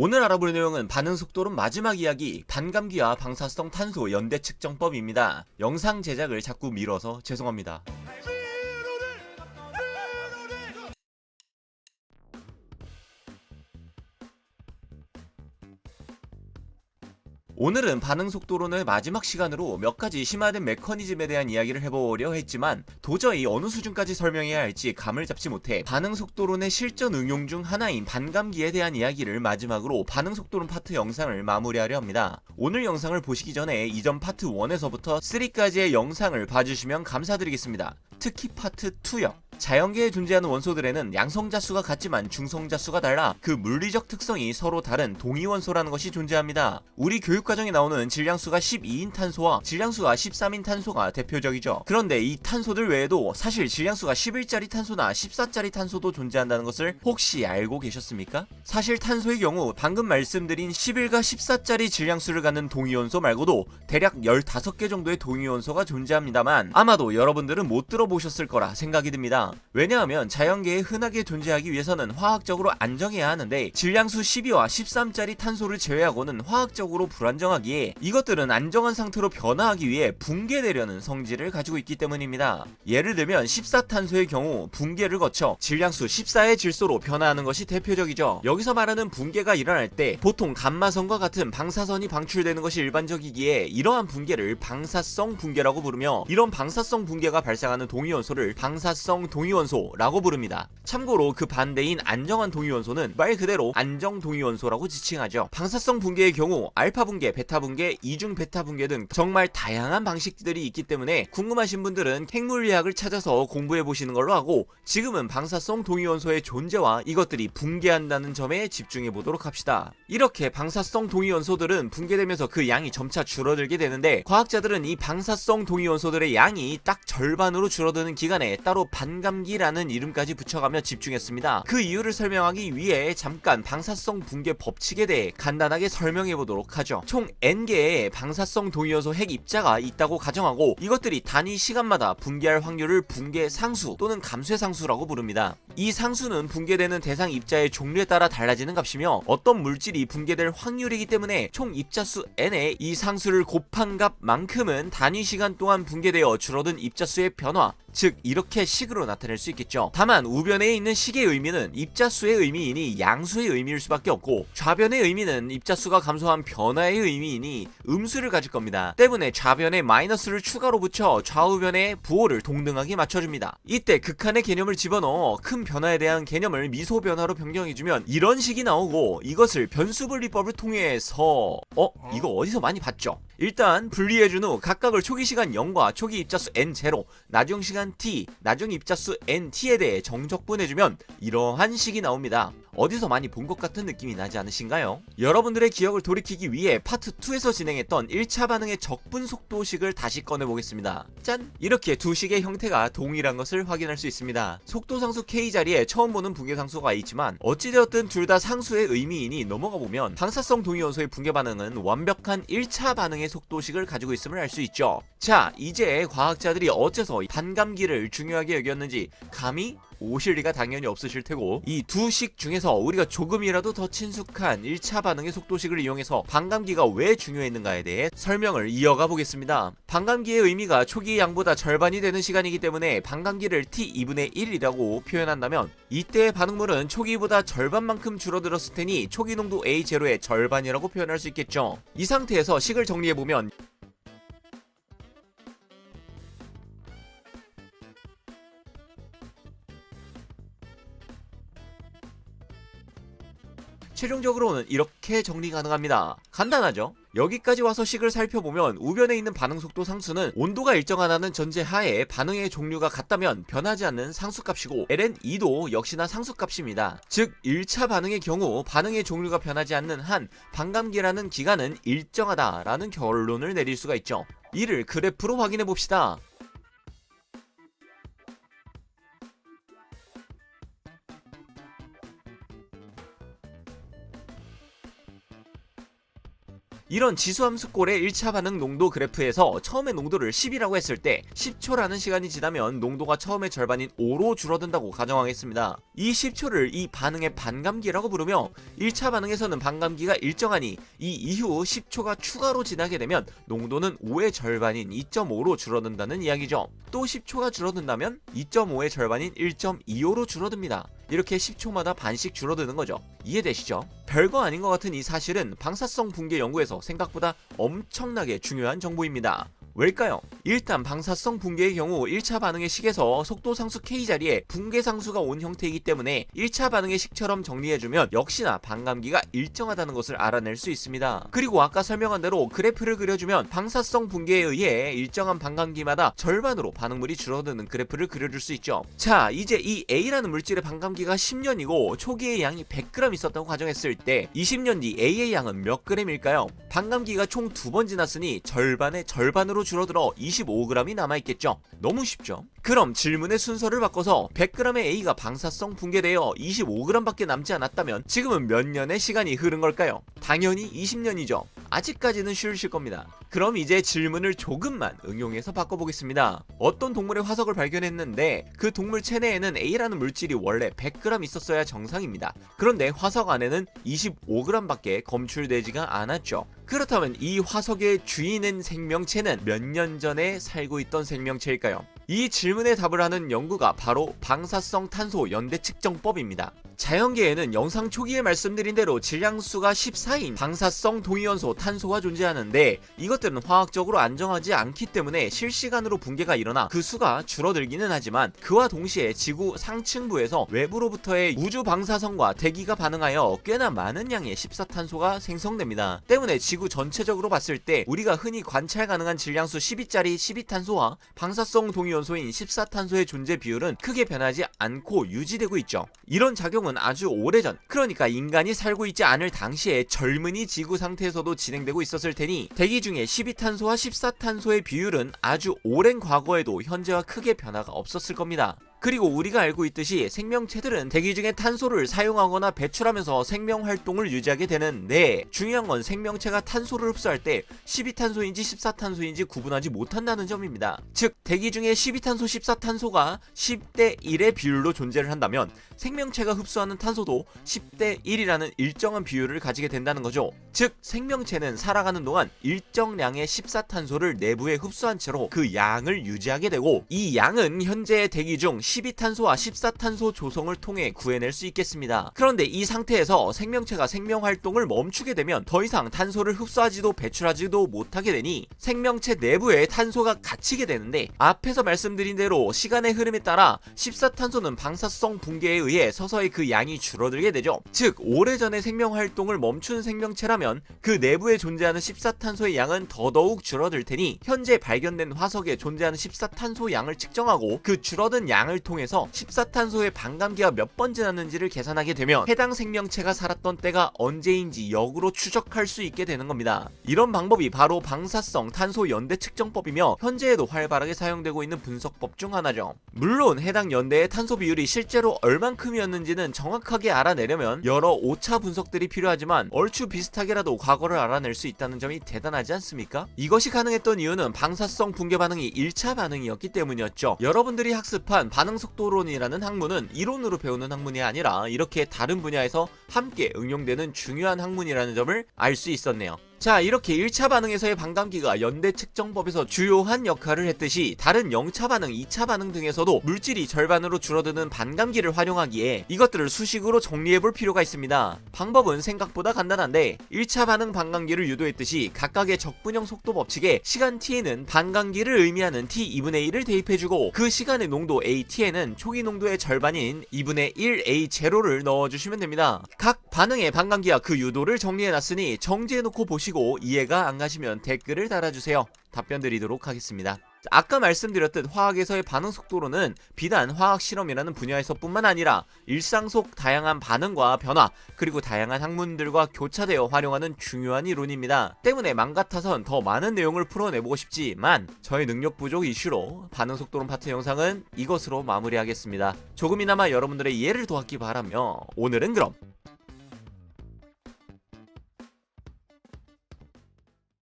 오늘 알아볼 내용은 반응 속도론 마지막 이야기, 반감기와 방사성 탄소 연대 측정법입니다. 영상 제작을 자꾸 미뤄서 죄송합니다. 오늘은 반응 속도론의 마지막 시간으로 몇 가지 심화된 메커니즘에 대한 이야기를 해보려 했지만 도저히 어느 수준까지 설명해야 할지 감을 잡지 못해 반응 속도론의 실전 응용 중 하나인 반감기에 대한 이야기를 마지막으로 반응 속도론 파트 영상을 마무리하려 합니다. 오늘 영상을 보시기 전에 이전 파트 1에서부터 3까지의 영상을 봐주시면 감사드리겠습니다. 특히 파트 2요. 자연계에 존재하는 원소들에는 양성자수가 같지만 중성자수가 달라 그 물리적 특성이 서로 다른 동위원소라는 것이 존재합니다. 우리 교육과정에 나오는 질량수가 12인 탄소와 질량수가 13인 탄소가 대표적이죠. 그런데 이 탄소들 외에도 사실 질량수가 11짜리 탄소나 14짜리 탄소도 존재한다는 것을 혹시 알고 계셨습니까? 사실 탄소의 경우 방금 말씀드린 11과 14짜리 질량수를 갖는 동위원소 말고도 대략 15개 정도의 동위원소가 존재합니다만 아마도 여러분들은 못 들어보셨을 거라 생각이 듭니다. 왜냐하면 자연계에 흔하게 존재하기 위해서는 화학적으로 안정해야 하는데 질량수 12와 13짜리 탄소를 제외하고는 화학적으로 불안정하기에 이것들은 안정한 상태로 변화하기 위해 붕괴되려는 성질을 가지고 있기 때문입니다. 예를 들면 14탄소의 경우 붕괴를 거쳐 질량수 14의 질소로 변화하는 것이 대표적이죠. 여기서 말하는 붕괴가 일어날 때 보통 감마선과 같은 방사선이 방출되는 것이 일반적이기에 이러한 붕괴를 방사성 붕괴라고 부르며 이런 방사성 붕괴가 발생하는 동위원소를 방사성 동위원소라고 부릅니다. 참고로 그 반대인 안정한 동위원소는 말 그대로 안정 동위원소라고 지칭하죠. 방사성 붕괴의 경우 알파 붕괴, 베타 붕괴, 이중 베타 붕괴 등 정말 다양한 방식들이 있기 때문에 궁금하신 분들은 핵물리학을 찾아서 공부해 보시는 걸로 하고 지금은 방사성 동위원소의 존재와 이것들이 붕괴한다는 점에 집중해 보도록 합시다. 이렇게 방사성 동위원소들은 붕괴되면서 그 양이 점차 줄어들게 되는데 과학자들은 이 방사성 동위원소들의 양이 딱 절반으로 줄어드는 기간에 따로 반감기라는 이름까지 붙여가며 집중했습니다. 그 이유를 설명하기 위해 잠깐 방사성 붕괴 법칙에 대해 간단하게 설명해 보도록 하죠. 총 N개의 방사성 동위원소 핵 입자가 있다고 가정하고 이것들이 단위 시간마다 붕괴할 확률을 붕괴 상수 또는 감쇄 상수라고 부릅니다. 이 상수는 붕괴되는 대상 입자의 종류에 따라 달라지는 값이며 어떤 물질이 붕괴될 확률이기 때문에 총 입자수 N에 이 상수를 곱한 값만큼은 단위 시간 동안 붕괴되어 줄어든 입자수의 변화, 즉 이렇게 식으로 나타낼 수 있겠죠. 다만 우변에 있는 식의 의미는 입자수의 의미이니 양수의 의미일 수밖에 없고 좌변의 의미는 입자수가 감소한 변화의 의미이니 음수를 가질 겁니다. 때문에 좌변에 마이너스를 추가로 붙여 좌우변의 부호를 동등하게 맞춰줍니다. 이때 극한의 개념을 집어넣어 큰 변화에 대한 개념을 미소 변화로 변경해주면 이런 식이 나오고 이것을 변수분리법을 통해서 이거 어디서 많이 봤죠? 일단 분리해준 후 각각을 초기시간 0과 초기 입자수 n0, 나중시간 t, 나중 입자수 nt에 대해 정적분해주면 이러한 식이 나옵니다. 어디서 많이 본 것 같은 느낌이 나지 않으신가요? 여러분들의 기억을 돌이키기 위해 파트 2에서 진행했던 1차 반응의 적분 속도식을 다시 꺼내보겠습니다. 짠! 이렇게 두 식의 형태가 동일한 것을 확인할 수 있습니다. 속도 상수 k 자리에 처음 보는 붕괴 상수가 있지만 어찌되었든 둘 다 상수의 의미이니 넘어가보면 방사성 동위원소의 붕괴 반응은 완벽한 1차 반응의 속도식을 가지고 있음을 알 수 있죠. 자, 이제 과학자들이 어째서 반감기를 중요하게 여겼는지 감히 오실 리가 당연히 없으실 테고 이 두 식 중에서 우리가 조금이라도 더 친숙한 1차 반응의 속도식을 이용해서 반감기가 왜 중요했는가에 대해 설명을 이어가 보겠습니다. 반감기의 의미가 초기 양보다 절반이 되는 시간이기 때문에 반감기를 t2분의 1이라고 표현한다면 이때의 반응물은 초기보다 절반만큼 줄어들었을 테니 초기 농도 A0의 절반이라고 표현할 수 있겠죠. 이 상태에서 식을 정리해보면 최종적으로는 이렇게 정리 가능합니다. 간단하죠? 여기까지 와서 식을 살펴보면 우변에 있는 반응 속도 상수는 온도가 일정하다는 전제 하에 반응의 종류가 같다면 변하지 않는 상수값이고 ln2도 역시나 상수값입니다. 즉 1차 반응의 경우 반응의 종류가 변하지 않는 한 반감기라는 기간은 일정하다라는 결론을 내릴 수가 있죠. 이를 그래프로 확인해 봅시다. 이런 지수함수꼴의 1차 반응 농도 그래프에서 처음에 농도를 10이라고 했을 때 10초라는 시간이 지나면 농도가 처음의 절반인 5로 줄어든다고 가정하겠습니다. 이 10초를 이 반응의 반감기라고 부르며 1차 반응에서는 반감기가 일정하니 이 이후 10초가 추가로 지나게 되면 농도는 5의 절반인 2.5로 줄어든다는 이야기죠. 또 10초가 줄어든다면 2.5의 절반인 1.25로 줄어듭니다. 이렇게 10초마다 반씩 줄어드는 거죠. 이해되시죠? 별거 아닌 것 같은 이 사실은 방사성 붕괴 연구에서 생각보다 엄청나게 중요한 정보입니다. 왜일까요? 일단 방사성 붕괴의 경우 1차 반응의 식에서 속도 상수 k 자리에 붕괴 상수가 온 형태이기 때문에 1차 반응의 식처럼 정리해주면 역시나 반감기가 일정하다는 것을 알아낼 수 있습니다. 그리고 아까 설명한 대로 그래프를 그려주면 방사성 붕괴에 의해 일정한 반감기마다 절반으로 반응물이 줄어드는 그래프를 그려줄 수 있죠. 자, 이제 이 A라는 물질의 반감기가 10년이고 초기의 양이 100g 있었다고 가정했을 때 20년 뒤 A의 양은 몇 g일까요? 반감기가 총 2번 지났으니 절반의 절반으로 줄어들어 25g이 남아있겠죠. 너무 쉽죠? 그럼 질문의 순서를 바꿔서 100g의 A가 방사성 붕괴되어 25g밖에 남지 않았다면 지금은 몇 년의 시간이 흐른 걸까요? 당연히 20년이죠. 아직까지는 쉬우실 겁니다. 그럼 이제 질문을 조금만 응용해서 바꿔보겠습니다. 어떤 동물의 화석을 발견했는데 그 동물 체내에는 A라는 물질이 원래 100g 있었어야 정상입니다. 그런데 화석 안에는 25g밖에 검출되지가 않았죠. 그렇다면 이 화석의 주인은 생명체는 몇 년 전에 살고 있던 생명체일까요? 이 질문에 답을 하는 연구가 바로 방사성 탄소 연대 측정법입니다. 자연계에는 영상 초기에 말씀드린 대로 질량수가 14인 방사성 동위원소 탄소가 존재하는데 이것들은 화학적으로 안정하지 않기 때문에 실시간으로 붕괴가 일어나 그 수가 줄어들기는 하지만 그와 동시에 지구 상층부에서 외부로부터의 우주 방사선과 대기가 반응하여 꽤나 많은 양의 14탄소가 생성됩니다. 때문에 지구 전체적으로 봤을 때 우리가 흔히 관찰 가능한 질량수 12짜리 12탄소와 방사성 동위원소인 14탄소의 존재 비율은 크게 변하지 않고 유지되고 있죠. 이런 작용은 아주 오래전, 그러니까 인간이 살고 있지 않을 당시에 젊은이 지구 상태에서도 진행되고 있었을 테니 대기 중에 12탄소와 14탄소의 비율은 아주 오랜 과거에도 현재와 크게 변화가 없었을 겁니다. 그리고 우리가 알고 있듯이 생명체들은 대기 중에 탄소를 사용하거나 배출하면서 생명 활동을 유지하게 되는데 중요한 건 생명체가 탄소를 흡수할 때 12탄소인지 14탄소인지 구분하지 못한다는 점입니다. 즉 대기 중에 12탄소 14탄소가 10대 1의 비율로 존재를 한다면 생명체가 흡수하는 탄소도 10대 1이라는 일정한 비율을 가지게 된다는 거죠. 즉 생명체는 살아가는 동안 일정량의 14탄소를 내부에 흡수한 채로 그 양을 유지하게 되고 이 양은 현재 대기 중 12탄소와 14탄소 조성을 통해 구해낼 수 있겠습니다. 그런데 이 상태에서 생명체가 생명활동을 멈추게 되면 더 이상 탄소를 흡수하지도 배출하지도 못하게 되니 생명체 내부에 탄소가 갇히게 되는데 앞에서 말씀드린 대로 시간의 흐름에 따라 14탄소는 방사성 붕괴에 의해 서서히 그 양이 줄어들게 되죠. 즉 오래전에 생명활동을 멈춘 생명체라면 그 내부에 존재하는 14탄소의 양은 더더욱 줄어들 테니 현재 발견된 화석에 존재하는 14탄소 양을 측정하고 그 줄어든 양을 통해서 14탄소의 반감기가 몇 번 지났는지를 계산하게 되면 해당 생명체가 살았던 때가 언제인지 역으로 추적할 수 있게 되는 겁니다. 이런 방법이 바로 방사성 탄소 연대 측정법이며 현재에도 활발하게 사용되고 있는 분석법 중 하나죠. 물론 해당 연대의 탄소 비율이 실제로 얼만큼이었는지는 정확하게 알아내려면 여러 오차 분석들이 필요하지만 얼추 비슷하게라도 과거를 알아낼 수 있다는 점이 대단하지 않습니까? 이것이 가능했던 이유는 방사성 붕괴 반응이 1차 반응이었기 때문이었죠. 여러분들이 학습한 반응속도론이라는 학문은 이론으로 배우는 학문이 아니라 이렇게 다른 분야에서 함께 응용되는 중요한 학문이라는 점을 알 수 있었네요. 자, 이렇게 1차 반응에서의 반감기가 연대 측정법에서 주요한 역할을 했듯이 다른 0차 반응, 2차 반응 등에서도 물질이 절반으로 줄어드는 반감기를 활용하기에 이것들을 수식으로 정리해볼 필요가 있습니다. 방법은 생각보다 간단한데 1차 반응 반감기를 유도했듯이 각각의 적분형 속도 법칙에 시간 t에는 반감기를 의미하는 t2분의 1을 대입해주고 그 시간의 농도 at에는 초기 농도의 절반인 2분의 1 a0를 넣어주시면 됩니다. 각 반응의 반감기와 그 유도를 정리해놨으니 정지해놓고 보시고 이해가 안 가시면 댓글을 달아주세요. 답변 드리도록 하겠습니다. 아까 말씀드렸듯 화학에서의 반응 속도로는 비단 화학 실험이라는 분야에서 뿐만 아니라 일상 속 다양한 반응과 변화 그리고 다양한 학문들과 교차되어 활용하는 중요한 이론입니다. 때문에 맘 같아선 더 많은 내용을 풀어내보고 싶지만 저의 능력 부족 이슈로 반응 속도론 파트 영상은 이것으로 마무리하겠습니다. 조금이나마 여러분들의 이해를 도왔기 바라며 오늘은 그럼